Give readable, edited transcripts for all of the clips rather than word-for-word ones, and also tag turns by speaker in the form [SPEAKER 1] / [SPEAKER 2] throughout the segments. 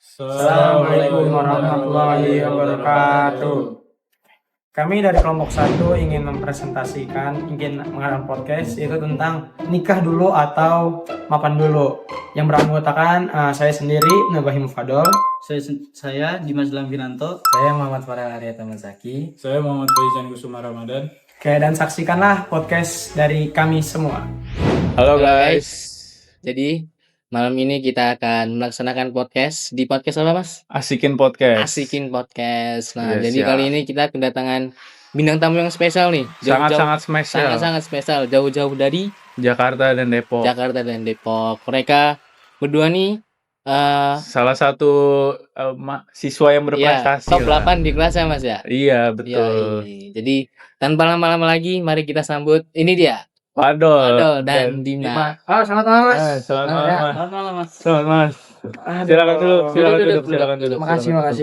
[SPEAKER 1] Assalamualaikum warahmatullahi wabarakatuh. Kami dari kelompok 1 ingin mengadakan podcast itu tentang nikah dulu atau mapan dulu. Yang beranggotakan saya sendiri Nabahim Fadol,
[SPEAKER 2] Saya Dimas Lamfinanto.
[SPEAKER 3] Saya Muhammad Farel Arya Tamazaki.
[SPEAKER 4] Saya Muhammad Faizan Kusuma Ramadan.
[SPEAKER 1] Oke, dan saksikanlah podcast dari kami semua.
[SPEAKER 3] Halo guys. Jadi malam ini kita akan melaksanakan podcast. Di podcast apa mas?
[SPEAKER 4] Asikin Podcast.
[SPEAKER 3] Asikin Podcast. Nah,
[SPEAKER 4] Yes,
[SPEAKER 3] jadi
[SPEAKER 4] ya.
[SPEAKER 3] kali ini kita kedatangan bintang tamu yang spesial nih.
[SPEAKER 4] Sangat-sangat spesial.
[SPEAKER 3] Sangat-sangat spesial. Jauh-jauh dari
[SPEAKER 4] Jakarta dan Depok.
[SPEAKER 3] Jakarta dan Depok. Mereka berdua nih
[SPEAKER 4] Salah satu siswa yang berprestasi.
[SPEAKER 3] top
[SPEAKER 4] lah.
[SPEAKER 3] 8 di kelasnya mas ya.
[SPEAKER 4] Iya, betul.
[SPEAKER 3] Iya. Jadi tanpa lama-lama lagi, mari kita sambut. Ini dia.
[SPEAKER 4] Padol
[SPEAKER 3] dan Dimas.
[SPEAKER 1] Selamat malam mas.
[SPEAKER 4] Selamat malam, Mas.
[SPEAKER 2] Selamat malam mas.
[SPEAKER 4] Selamat Mas.
[SPEAKER 1] Aduh.
[SPEAKER 4] Silakan duduk. Silakan duduk.
[SPEAKER 1] Makasih.
[SPEAKER 3] Mas.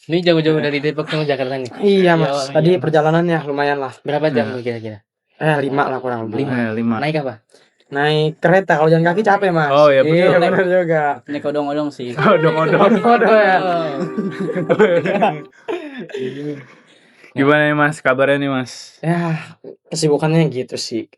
[SPEAKER 3] Ini jauh-jauh dari Depok ke Jakarta nih.
[SPEAKER 1] Iya mas.
[SPEAKER 3] Iya,
[SPEAKER 1] Tadi
[SPEAKER 3] iya.
[SPEAKER 1] perjalanannya lumayan lah.
[SPEAKER 3] Berapa jam nih kira-kira?
[SPEAKER 1] 5 lah kurang lebih.
[SPEAKER 4] 5.
[SPEAKER 3] Naik apa?
[SPEAKER 1] Naik kereta, kalau jalan kaki capek mas.
[SPEAKER 4] Oh, iya, betul.
[SPEAKER 1] Iya benar juga.
[SPEAKER 2] Naik odong-odong sih.
[SPEAKER 4] Odong-odong.
[SPEAKER 1] Waduh ya.
[SPEAKER 4] Gimana nih Mas? Kabarnya nih Mas?
[SPEAKER 1] Ya, kesibukannya gitu sih.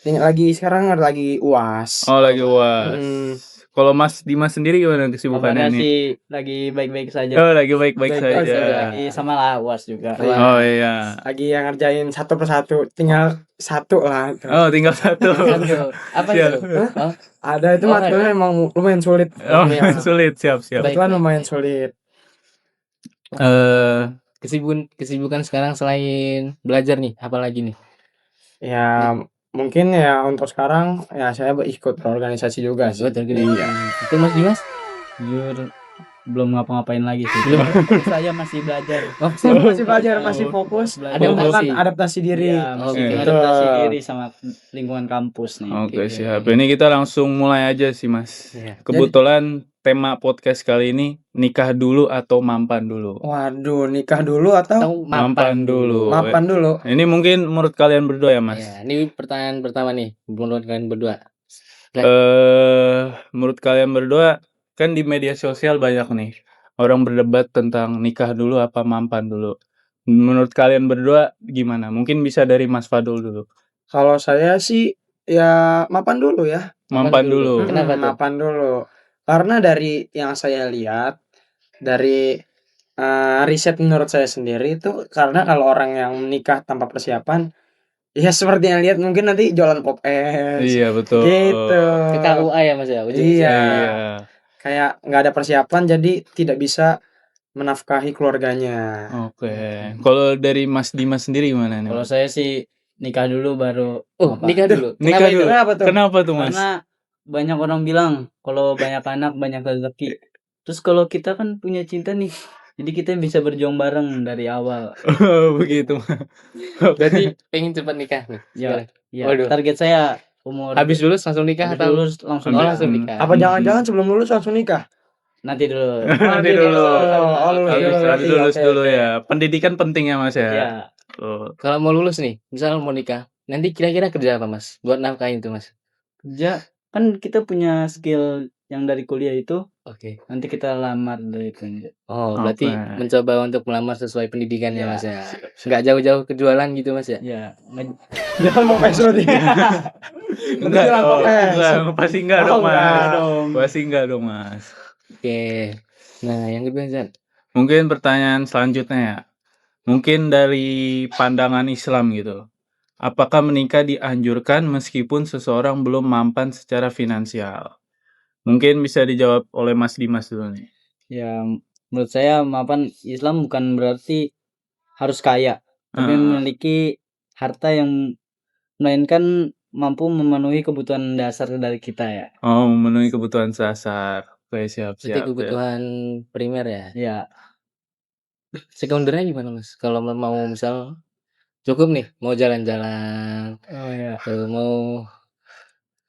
[SPEAKER 1] Ini sekarang lagi UAS.
[SPEAKER 4] Oh, lagi UAS.
[SPEAKER 1] Hmm.
[SPEAKER 4] Kalau Mas Dimas sendiri gimana kesibukannya
[SPEAKER 2] Kabarnya
[SPEAKER 4] nih?
[SPEAKER 2] sih lagi baik-baik saja.
[SPEAKER 4] Oh, lagi baik-baik
[SPEAKER 1] Baik-baik
[SPEAKER 4] saja.
[SPEAKER 2] Lagi sama lawas juga.
[SPEAKER 4] Oh iya.
[SPEAKER 1] Lagi yang ngerjain satu persatu, tinggal satu lah.
[SPEAKER 4] Oh, tinggal satu.
[SPEAKER 3] Apa
[SPEAKER 4] Siap.
[SPEAKER 3] itu? Oh,
[SPEAKER 1] Ada itu
[SPEAKER 3] Oh,
[SPEAKER 1] matkulnya emang lumayan sulit.
[SPEAKER 4] Oh,
[SPEAKER 1] Iya.
[SPEAKER 4] sulit, siap.
[SPEAKER 3] Baik.
[SPEAKER 1] Kebetulan lumayan sulit.
[SPEAKER 3] kesibukan sekarang selain belajar nih, apa lagi nih?
[SPEAKER 1] Ya, mungkin ya untuk sekarang ya saya ikut organisasi juga sih.
[SPEAKER 3] Buat iya. Itu Mas Dimas?
[SPEAKER 2] Jujur belum ngapa-ngapain lagi sih. Saya masih belajar.
[SPEAKER 3] Oh,
[SPEAKER 1] Masih belajar, masih fokus.
[SPEAKER 3] Adaptasi.
[SPEAKER 1] Adaptasi diri.
[SPEAKER 2] Iya, masih
[SPEAKER 3] Oke.
[SPEAKER 2] adaptasi diri sama lingkungan kampus nih.
[SPEAKER 4] Oke, siap. Ini kita langsung mulai aja sih, Mas.
[SPEAKER 3] Iya.
[SPEAKER 4] Kebetulan tema podcast kali ini nikah dulu atau mampan dulu.
[SPEAKER 1] Waduh, nikah dulu atau
[SPEAKER 3] Tahu
[SPEAKER 4] Mampan dulu.
[SPEAKER 1] mapan dulu?
[SPEAKER 4] Ini mungkin menurut kalian berdua ya, Mas?
[SPEAKER 3] Ya, ini pertanyaan pertama nih, menurut kalian berdua.
[SPEAKER 4] Menurut kalian berdua kan di media sosial banyak nih orang berdebat tentang nikah dulu apa mampan dulu. Menurut kalian berdua gimana? Mungkin bisa dari Mas Fadul dulu.
[SPEAKER 1] Kalau saya sih ya mapan dulu ya.
[SPEAKER 4] Mampan dulu.
[SPEAKER 3] Kenapa tuh?
[SPEAKER 1] Mapan dulu. Karena dari yang saya lihat dari riset menurut saya sendiri itu, karena kalau orang yang menikah tanpa persiapan ya seperti yang lihat mungkin nanti jualan pop es.
[SPEAKER 4] Iya, betul.
[SPEAKER 1] Gitu.
[SPEAKER 3] Ke KUA ya Mas ya?
[SPEAKER 1] Iya.
[SPEAKER 4] Iya.
[SPEAKER 1] Kayak nggak ada persiapan jadi tidak bisa menafkahi keluarganya.
[SPEAKER 4] Oke. Kalau dari Mas Dimas sendiri gimana nih?
[SPEAKER 2] Kalau saya sih nikah dulu baru
[SPEAKER 3] Oh,
[SPEAKER 2] apa?
[SPEAKER 3] nikah dulu.
[SPEAKER 4] Nikah
[SPEAKER 3] Kenapa itu?
[SPEAKER 4] dulu.
[SPEAKER 1] Kenapa tuh?
[SPEAKER 4] Kenapa tuh, Mas?
[SPEAKER 2] Karena banyak orang bilang kalau banyak anak banyak rezeki. Terus kalau kita kan punya cinta nih, jadi kita bisa berjuang bareng dari awal.
[SPEAKER 4] Begitu.
[SPEAKER 3] Berarti pengen cepat nikah nih.
[SPEAKER 2] Ya, ya.
[SPEAKER 3] Waduh.
[SPEAKER 2] Target saya umur
[SPEAKER 3] Habis lulus langsung nikah
[SPEAKER 2] habis
[SPEAKER 3] atau
[SPEAKER 2] lulus langsung
[SPEAKER 3] Oh,
[SPEAKER 4] Habis-
[SPEAKER 3] langsung nikah?
[SPEAKER 1] Apa jangan-jangan sebelum lulus langsung nikah?
[SPEAKER 2] nanti dulu.
[SPEAKER 4] Nanti dulu.
[SPEAKER 1] Oh, lulus
[SPEAKER 4] Habis
[SPEAKER 1] dulu.
[SPEAKER 4] habis lulus
[SPEAKER 1] Oke,
[SPEAKER 4] dulu
[SPEAKER 1] oke.
[SPEAKER 4] ya. Pendidikan penting ya, Mas ya.
[SPEAKER 2] Ya,
[SPEAKER 4] Oh.
[SPEAKER 3] Kalau mau lulus nih, misal mau nikah, nanti kira-kira kerja apa Mas? Buat nafkahin tuh Mas.
[SPEAKER 2] kerja kan kita punya skill yang dari kuliah itu,
[SPEAKER 3] Oke.
[SPEAKER 2] nanti kita lamar dari itu.
[SPEAKER 3] Oh, berarti
[SPEAKER 4] Oke.
[SPEAKER 3] mencoba untuk melamar sesuai pendidikan ya
[SPEAKER 2] Ya.
[SPEAKER 3] Mas ya. Nggak jauh-jauh ke jualan gitu Mas ya.
[SPEAKER 2] Ya,
[SPEAKER 1] Jangan mau es berarti.
[SPEAKER 4] Enggak,
[SPEAKER 1] bilang
[SPEAKER 4] oh,
[SPEAKER 1] pop es.
[SPEAKER 4] enggak, pasti enggak
[SPEAKER 1] Oh,
[SPEAKER 4] dong, Mas.
[SPEAKER 1] enggak
[SPEAKER 2] dong.
[SPEAKER 4] Pasti enggak dong, Mas.
[SPEAKER 3] Oke. Nah, yang kedua Zan.
[SPEAKER 4] Mungkin pertanyaan selanjutnya ya. Mungkin dari pandangan Islam gitu. Apakah menikah dianjurkan meskipun seseorang belum mampan secara finansial? Mungkin bisa dijawab oleh Mas Dimas dulu nih.
[SPEAKER 2] Ya, menurut saya mapan Islam bukan berarti harus kaya, tapi memiliki harta yang melainkan mampu memenuhi kebutuhan dasar dari kita ya.
[SPEAKER 4] Oh, memenuhi kebutuhan dasar. Oke, siap,
[SPEAKER 3] Berarti
[SPEAKER 4] siap.
[SPEAKER 3] kebutuhan primer ya.
[SPEAKER 2] Ya,
[SPEAKER 3] Sekundernya gimana Mas? Kalau mau misal cukup nih, mau jalan-jalan,
[SPEAKER 2] oh ya.
[SPEAKER 3] mau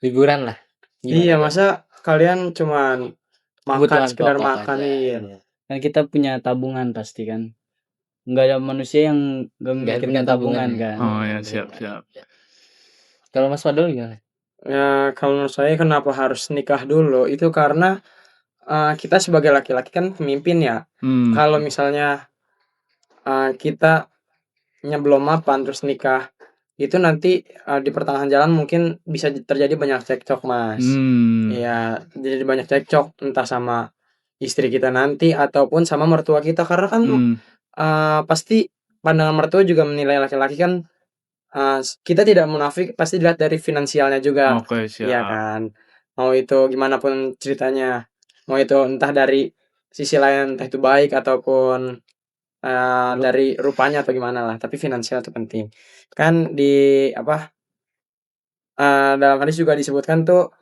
[SPEAKER 3] liburan lah.
[SPEAKER 1] Iya, masa kalian cuman makan
[SPEAKER 3] Kebutuhan
[SPEAKER 1] sekedar
[SPEAKER 3] pokok
[SPEAKER 1] makan
[SPEAKER 3] aja.
[SPEAKER 1] iya.
[SPEAKER 2] Kan kita punya tabungan pasti kan. Nggak ada manusia yang nggak
[SPEAKER 3] Nggak
[SPEAKER 2] mikirin
[SPEAKER 3] punya
[SPEAKER 2] tabungan
[SPEAKER 3] tabungan.
[SPEAKER 2] kan.
[SPEAKER 4] Oh ya, siap, siap.
[SPEAKER 3] Kalau Mas Fadol gimana?
[SPEAKER 1] Ya, kalau menurut saya kenapa harus nikah dulu itu karena kita sebagai laki-laki kan pemimpin ya. Kalau misalnya kita belum mapan terus nikah, itu nanti di pertengahan jalan mungkin bisa terjadi banyak cekcok, Mas. Iya, jadi banyak cekcok entah sama istri kita nanti ataupun sama mertua kita karena kan pasti pandangan mertua juga menilai laki-laki kan kita tidak munafik pasti dilihat dari finansialnya juga.
[SPEAKER 4] Oke,
[SPEAKER 1] Iya
[SPEAKER 4] siap.
[SPEAKER 1] kan. Mau itu gimana pun ceritanya, mau itu entah dari sisi lain entah itu baik ataupun dari rupanya atau gimana lah, tapi finansial itu penting. Kan di apa, dalam hadis juga disebutkan tuh,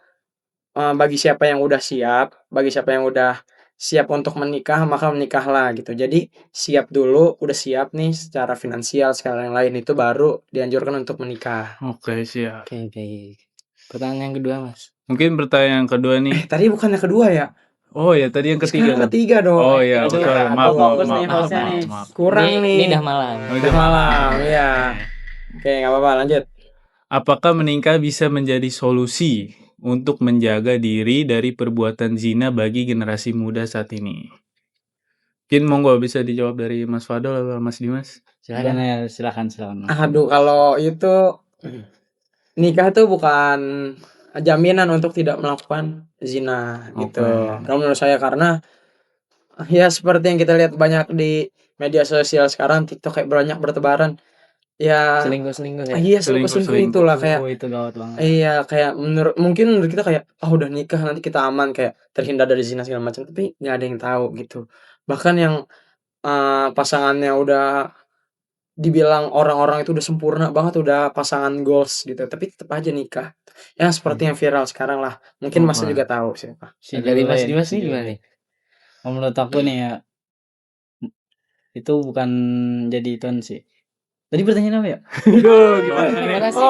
[SPEAKER 1] bagi siapa yang udah siap, bagi siapa yang udah siap untuk menikah, maka menikahlah gitu. Jadi siap dulu, udah siap nih secara finansial, segala yang lain itu baru dianjurkan untuk menikah.
[SPEAKER 4] Oke, siap.
[SPEAKER 3] Oke, baik. Pertanyaan yang kedua, Mas.
[SPEAKER 4] Mungkin pertanyaan kedua nih.
[SPEAKER 1] Tadi bukannya kedua ya?
[SPEAKER 4] Oh ya, tadi yang ketiga
[SPEAKER 1] Sekarang
[SPEAKER 4] dong.
[SPEAKER 1] ketiga dong.
[SPEAKER 4] Oh iya,
[SPEAKER 1] Aduh,
[SPEAKER 4] sorry.
[SPEAKER 1] aduh,
[SPEAKER 4] Maaf.
[SPEAKER 2] fokus nih, hostnya nih.
[SPEAKER 1] Kurang
[SPEAKER 3] Ini
[SPEAKER 1] nih.
[SPEAKER 3] udah malam.
[SPEAKER 1] Udah malam, iya. Oke, nggak apa-apa, lanjut.
[SPEAKER 4] Apakah menikah bisa menjadi solusi untuk menjaga diri dari perbuatan zina bagi generasi muda saat ini? Mungkin monggo bisa dijawab dari Mas Fadol atau Mas Dimas?
[SPEAKER 3] Silakan.
[SPEAKER 2] Gimana ya? Silakan. Mas.
[SPEAKER 1] Aduh, kalau itu nikah itu bukan jaminan untuk tidak melakukan zina gitu.
[SPEAKER 4] Oke.
[SPEAKER 1] Kalau menurut saya karena ya seperti yang kita lihat banyak di media sosial sekarang TikTok kayak banyak bertebaran. Ya
[SPEAKER 3] Selingkuh-selingkuh ya.
[SPEAKER 1] iya
[SPEAKER 4] Selingkuh,
[SPEAKER 1] selingkuh itulah kayak
[SPEAKER 2] Oh, itu gawat banget.
[SPEAKER 1] iya kayak mungkin menurut kita kayak udah nikah nanti kita aman kayak terhindar dari zina segala macam tapi nggak ada yang tahu gitu. Bahkan yang pasangannya udah dibilang orang-orang itu udah sempurna banget, udah pasangan goals gitu, tapi tetap aja nikah. Ya seperti yang viral sekarang lah. Mungkin Masnya
[SPEAKER 4] Oke.
[SPEAKER 1] juga tahu siapa.
[SPEAKER 3] Dari Mas
[SPEAKER 2] Lain,
[SPEAKER 3] Dimas nih
[SPEAKER 2] si
[SPEAKER 3] gimana
[SPEAKER 2] Jule.
[SPEAKER 3] nih?
[SPEAKER 2] Menurut aku nih ya, itu bukan jadi ituan sih. Tadi pertanyaan apa ya?
[SPEAKER 3] Gimana sih?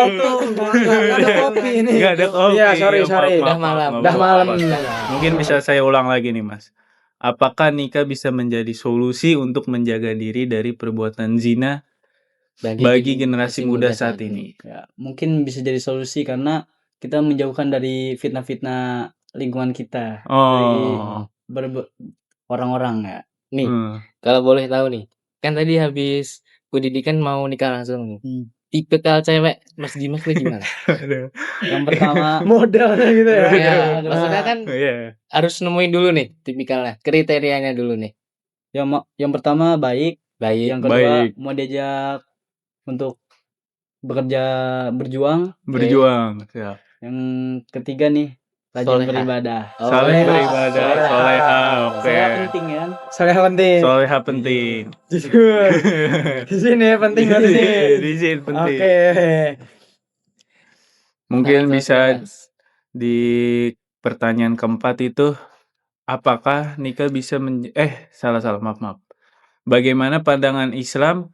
[SPEAKER 1] Ada kopi ini.
[SPEAKER 4] Nggak ada kopi.
[SPEAKER 1] Iya, sorry.
[SPEAKER 3] Udah malam.
[SPEAKER 1] Udah malam.
[SPEAKER 4] Mungkin bisa saya ulang lagi nih, Mas. Apakah nikah bisa menjadi solusi untuk menjaga diri dari perbuatan zina bagi generasi muda saat ini?
[SPEAKER 2] Ya, mungkin bisa jadi solusi karena kita menjauhkan dari fitnah-fitnah lingkungan kita, dari
[SPEAKER 4] Oh.
[SPEAKER 2] orang-orang ya.
[SPEAKER 3] Nih, kalau boleh tahu nih, kan tadi habis pendidikan mau nikah langsung nih. Tipikal cewek Mas Dimas tuh gimana?
[SPEAKER 2] Yang pertama
[SPEAKER 1] Modalnya gitu ya.
[SPEAKER 3] Ya, maksudnya kan
[SPEAKER 4] Iya.
[SPEAKER 3] harus nemuin dulu nih tipikalnya, kriterianya dulu nih.
[SPEAKER 2] yang pertama baik,
[SPEAKER 3] Baik.
[SPEAKER 2] yang kedua
[SPEAKER 4] Baik.
[SPEAKER 2] mau diajak untuk bekerja berjuang,
[SPEAKER 4] Siap.
[SPEAKER 2] yang ketiga nih rajin
[SPEAKER 3] Soleha.
[SPEAKER 2] beribadah.
[SPEAKER 4] Saling beribadah, soleha, oke.
[SPEAKER 2] Soleha penting kan?
[SPEAKER 1] Soleha penting.
[SPEAKER 4] Soleha penting.
[SPEAKER 1] Jujur. Di sini ya penting berarti.
[SPEAKER 4] Di sini penting.
[SPEAKER 1] Oke.
[SPEAKER 4] Mungkin
[SPEAKER 3] Nah,
[SPEAKER 4] bisa
[SPEAKER 3] Mas.
[SPEAKER 4] di pertanyaan keempat itu, apakah nikah bisa salah, maaf. Bagaimana pandangan Islam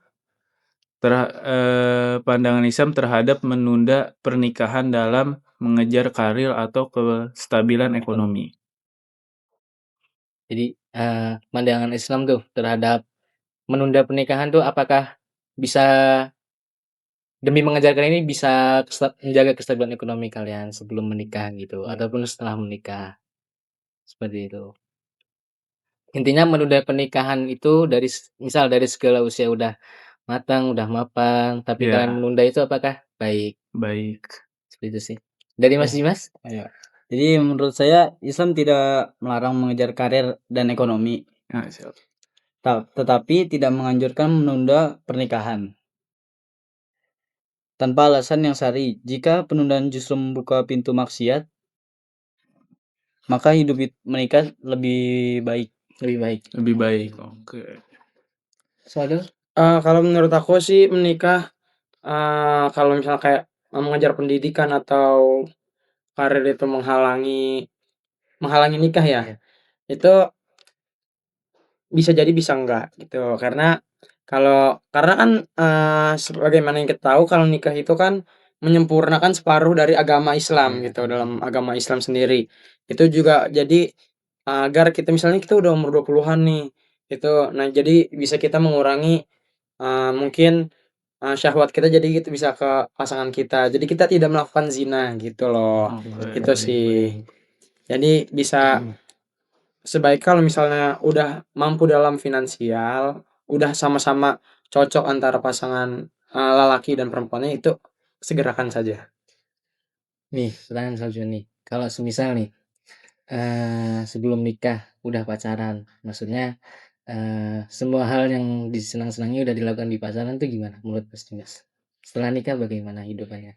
[SPEAKER 4] terhadap menunda pernikahan dalam mengejar karir atau kestabilan ekonomi?
[SPEAKER 3] Jadi pandangan Islam tuh terhadap menunda pernikahan tuh apakah bisa demi mengejar karir ini bisa menjaga kestabilan ekonomi kalian sebelum menikah gitu ataupun setelah menikah. Seperti itu. Intinya menunda pernikahan itu dari misal dari segala usia udah matang, udah mapan, tapi
[SPEAKER 4] Iya.
[SPEAKER 3] kalian menunda itu apakah baik?
[SPEAKER 4] Baik.
[SPEAKER 3] Seperti itu sih. Dari Mas Dimas?
[SPEAKER 2] Iya. Jadi menurut saya Islam tidak melarang mengejar karir dan ekonomi,
[SPEAKER 4] Nah, siap.
[SPEAKER 2] tetapi tidak menganjurkan menunda pernikahan tanpa alasan yang syar'i. Jika penundaan justru membuka pintu maksiat, maka hidup menikah lebih baik.
[SPEAKER 3] Lebih baik.
[SPEAKER 4] Oke.
[SPEAKER 3] Soalnya
[SPEAKER 1] Kalau menurut aku sih menikah kalau misalnya kayak mengejar pendidikan atau karir itu menghalangi nikah ya.
[SPEAKER 3] Iya.
[SPEAKER 1] Itu bisa jadi bisa enggak gitu. Karena kan sebagaimana yang kita tahu kalau nikah itu kan menyempurnakan separuh dari agama Islam
[SPEAKER 3] Iya.
[SPEAKER 1] gitu, dalam agama Islam sendiri. Itu juga jadi agar kita misalnya kita udah umur 20-an nih, itu nah jadi bisa kita mengurangi mungkin syahwat kita jadi gitu bisa ke pasangan kita. Jadi kita tidak melakukan zina gitu loh.
[SPEAKER 4] Oke.
[SPEAKER 1] Itu sih. Jadi bisa
[SPEAKER 3] Mhm.
[SPEAKER 1] sebaik kalau misalnya udah mampu dalam finansial, udah sama-sama cocok antara pasangan, lelaki dan perempuannya itu segerakan saja.
[SPEAKER 3] Nih, pertanyaan selanjutnya nih. Kalau semisal nih, sebelum nikah udah pacaran, maksudnya, semua hal yang disenang-senangi udah dilakukan di pacaran tuh gimana menurut Mas Dimas? Setelah nikah bagaimana hidupannya?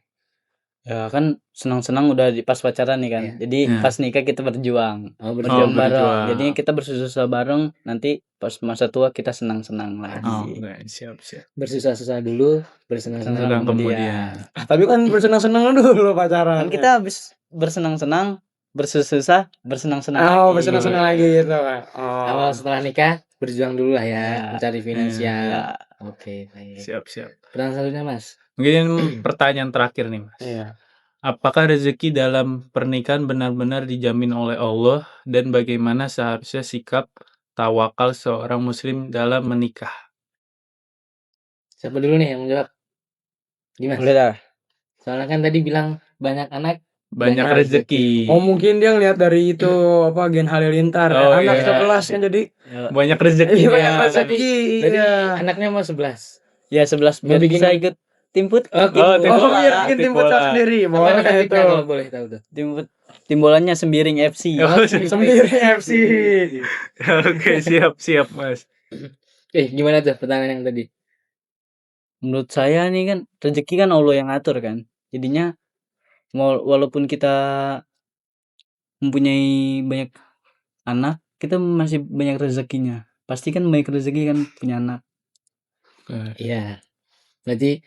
[SPEAKER 2] Ya kan senang-senang udah di pas pacaran nih kan.
[SPEAKER 3] Iya.
[SPEAKER 2] Jadi
[SPEAKER 4] Iya.
[SPEAKER 2] pas nikah kita berjuang.
[SPEAKER 3] Oh,
[SPEAKER 2] Berjuang
[SPEAKER 3] berjuang.
[SPEAKER 2] bareng.
[SPEAKER 4] berjuang.
[SPEAKER 2] Jadinya kita bersusah bareng, nanti pas masa tua kita senang-senang
[SPEAKER 4] Oh,
[SPEAKER 2] lagi.
[SPEAKER 4] oke, siap.
[SPEAKER 3] Bersusah-susah dulu, bersenang-senang
[SPEAKER 2] Senang
[SPEAKER 4] kemudian.
[SPEAKER 2] kemudian.
[SPEAKER 1] Tapi kan bersenang-senang dulu pacaran.
[SPEAKER 2] Kan kita habis bersenang-senang, bersusah, bersenang-senang
[SPEAKER 1] Oh,
[SPEAKER 2] lagi.
[SPEAKER 1] bersenang-senang lagi gitu kan.
[SPEAKER 3] Awal
[SPEAKER 1] Oh.
[SPEAKER 3] setelah nikah berjuang dulu lah ya,
[SPEAKER 2] Ya.
[SPEAKER 3] mencari finansial.
[SPEAKER 2] Ya.
[SPEAKER 3] Oke, baik.
[SPEAKER 4] Siap.
[SPEAKER 3] Pertanyaan selanjutnya, Mas.
[SPEAKER 4] Mungkin pertanyaan terakhir nih, Mas.
[SPEAKER 1] Iya.
[SPEAKER 4] Apakah rezeki dalam pernikahan benar-benar dijamin oleh Allah dan bagaimana seharusnya sikap tawakal seorang muslim dalam menikah?
[SPEAKER 3] Siapa dulu nih yang menjawab? Dimas.
[SPEAKER 2] Boleh dah.
[SPEAKER 3] Soalnya kan tadi bilang banyak anak,
[SPEAKER 4] Banyak
[SPEAKER 3] banyak
[SPEAKER 4] rezeki.
[SPEAKER 1] Oh, mungkin dia ngeliat dari itu apa Gen Halilintar
[SPEAKER 4] Oh,
[SPEAKER 1] anak
[SPEAKER 4] iya.
[SPEAKER 1] sekelas kan jadi
[SPEAKER 4] Banyak
[SPEAKER 1] iya,
[SPEAKER 4] rezekinya.
[SPEAKER 1] banyak rezeki.
[SPEAKER 3] Berarti
[SPEAKER 1] Iya.
[SPEAKER 3] anaknya mau 11.
[SPEAKER 2] Ya 11
[SPEAKER 3] Mau
[SPEAKER 2] biar
[SPEAKER 3] bikin-
[SPEAKER 2] bisa ikut timput.
[SPEAKER 3] Oh,
[SPEAKER 4] Oh, tim
[SPEAKER 1] Oh,
[SPEAKER 4] bola.
[SPEAKER 1] biar bikin
[SPEAKER 4] Tim
[SPEAKER 1] tim futsal
[SPEAKER 4] bola.
[SPEAKER 1] sendiri.
[SPEAKER 3] Apa
[SPEAKER 1] Boleh
[SPEAKER 3] topiknya
[SPEAKER 1] itu.
[SPEAKER 3] kalau boleh tahu tuh?
[SPEAKER 2] Timput. Timbolannya Sembiring FC.
[SPEAKER 4] Oh,
[SPEAKER 1] Sendiri FC.
[SPEAKER 4] Oke, siap, Mas.
[SPEAKER 3] Gimana tuh pertanyaan yang tadi?
[SPEAKER 2] Menurut saya nih kan rezeki kan Allah yang ngatur kan. Jadinya walaupun kita mempunyai banyak anak, kita masih banyak rezekinya. Pasti kan banyak rezeki kan punya anak.
[SPEAKER 3] Iya. Berarti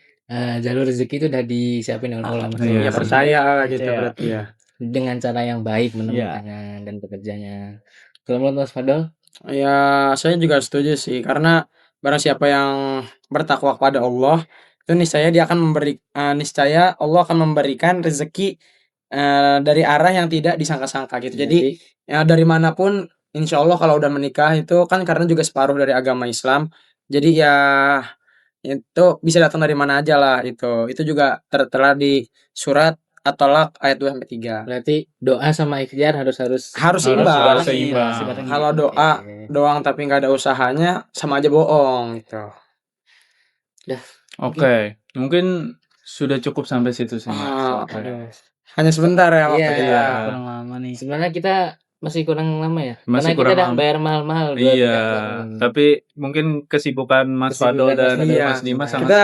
[SPEAKER 3] jalur rezeki itu udah disiapin oleh Allah. Mas.
[SPEAKER 4] Iya.
[SPEAKER 1] Ya percaya lah gitu
[SPEAKER 2] Iya.
[SPEAKER 1] berarti ya.
[SPEAKER 3] Dengan cara yang baik menemukannya dan bekerjanya. Kalau menurut Mas Fadol?
[SPEAKER 1] Ya, saya juga setuju sih karena barang siapa yang bertakwa kepada Allah itu niscaya dia akan niscaya Allah akan memberikan rezeki dari arah yang tidak disangka-sangka gitu. Jadi ya dari manapun insya Allah kalau udah menikah itu kan karena juga separuh dari agama Islam. Jadi ya itu bisa datang dari mana aja lah itu. Itu juga tertera di surat At-Tolaq ayat 2-3.
[SPEAKER 3] Berarti doa sama ikhtiar harus
[SPEAKER 1] Harus seimbang.
[SPEAKER 4] seimbang.
[SPEAKER 1] Kalau doa doang tapi nggak ada usahanya sama aja bohong gitu.
[SPEAKER 4] Oke, mungkin sudah cukup sampai situ sih, Mas.
[SPEAKER 1] Ah,
[SPEAKER 3] Aduh.
[SPEAKER 1] hanya sebentar ya waktu
[SPEAKER 3] Iya.
[SPEAKER 1] kita.
[SPEAKER 2] Kurang lama nih.
[SPEAKER 3] Sebenarnya kita masih kurang lama ya.
[SPEAKER 4] Masih
[SPEAKER 3] Karena
[SPEAKER 4] kurang
[SPEAKER 3] kita udah
[SPEAKER 4] lama.
[SPEAKER 3] bayar mahal-mahal buat
[SPEAKER 4] Iya,
[SPEAKER 3] datang.
[SPEAKER 4] tapi mungkin kesibukan Mas
[SPEAKER 3] Kesibukan
[SPEAKER 4] Fadol dan
[SPEAKER 3] Mas
[SPEAKER 1] Fadol.
[SPEAKER 4] Mas Dimas sangat
[SPEAKER 1] Kita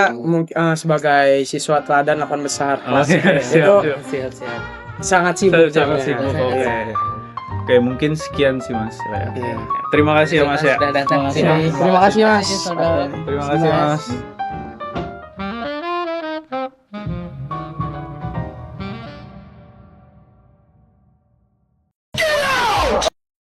[SPEAKER 1] sebagai siswa teladan 8 besar
[SPEAKER 4] Oh,
[SPEAKER 1] kelas
[SPEAKER 4] iya,
[SPEAKER 1] itu
[SPEAKER 3] Siap.
[SPEAKER 1] sangat sibuk
[SPEAKER 4] Sangat
[SPEAKER 1] jamnya.
[SPEAKER 4] sibuk, oke. Oke, mungkin sekian sih, Mas.
[SPEAKER 1] Iya.
[SPEAKER 4] Terima kasih ya, Mas ya.
[SPEAKER 3] Sudah datang
[SPEAKER 2] Terima
[SPEAKER 3] ke
[SPEAKER 2] kasih.
[SPEAKER 3] sini.
[SPEAKER 1] Terima kasih, Mas.
[SPEAKER 3] Saudara.
[SPEAKER 4] Terima kasih, Mas.